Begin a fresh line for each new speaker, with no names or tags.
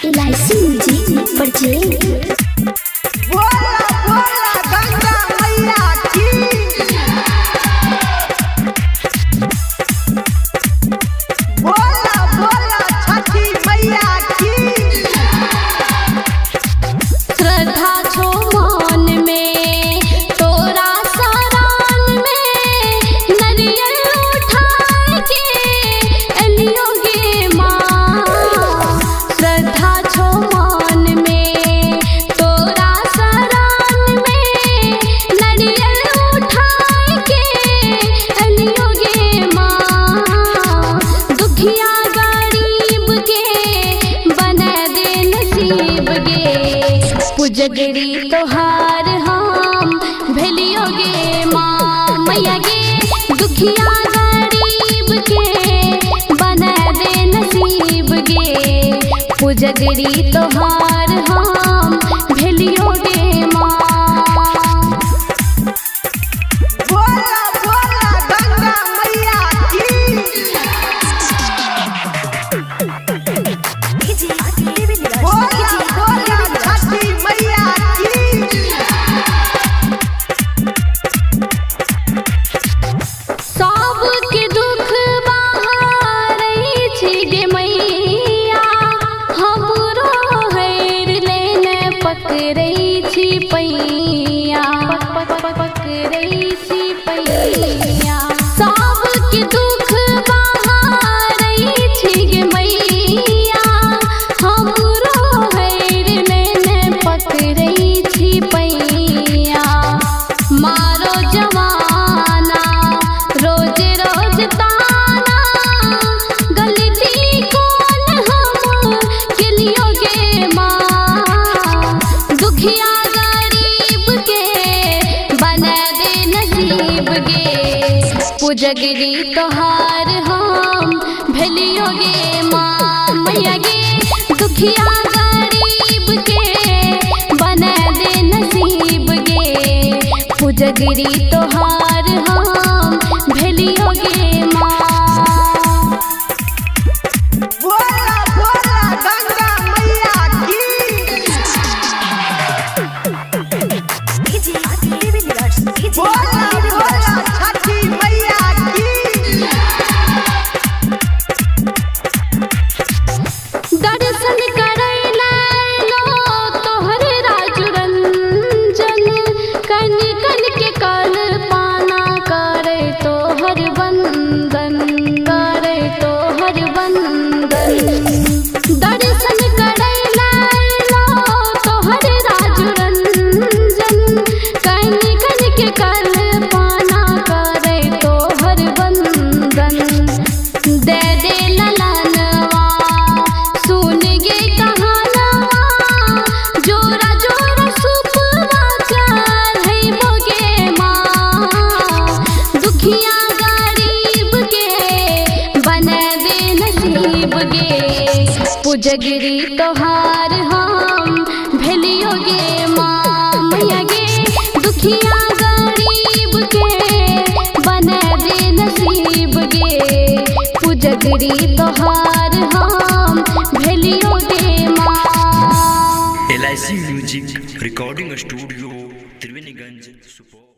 इलायची जी पर्चे
बोला बोला गंगा मैया की बोला बोला छठी मैया की
श्रद्धा छो मन में तोरा सरान में नरियल उठाए के एलियो गे माँ। श्रद्धा छो मन में तोरा सरान में नरियल उठाए के एलियो गे माँ। दुखिया गरीब के बना दे नसीब गे पुजगरी तोहार हम भेलियो गे माँ मैया गे। दुखिया गरीब के बना दे नसीब गे पुजगरी तोहार हम भेलियो गे माँ।
बोला बोला गंगा मैया की बोला बोला छठी मैया की
सबके दुख बहारै छी गे मैया हमरो हैर लेने पकड़ै छी पैया पकड़ै छी पैया। सबके दुख बहारै छी गे मैया हमरो हैर लेने पकड़ै छी पैया। मारो जमाना रोज रोज ताना गलती कौन हम केलियो गे माँ। दुखिया गरीब के बना दे नसीब गे पुजगरी तोहार हम भेलियो गे माँ मैया गे। दुखिया गरीब के बना दे नसीब गे पुजगरी तोहार हम भेलियो गे माँ।
बोला बोला गंगा मैया की बोला बोला छठी मैया की
दर्शन करै लो तोहर राजू रंजन कन कन के कल पाना करे तोहर वंदन करे तोहर वंदन। दर्शन करै लो तोहर राजू रंजन कन कन के कल पाना करे तोहर वंदन। दे दे ललनवा सुन गे कहानवा जोरा जोरा सुपवा चढ़ैबो गे माँ। दुखिया गरीब के बना दे नसीब गे पुजगरी तोहार हम भेलियो गे माँ मैया गे। दुखिया गरीब के बना दे नसीब गे पुजगरी तोहार हम भेलियो गे माँ।
LIC music recording studio Triveniganj Supaul.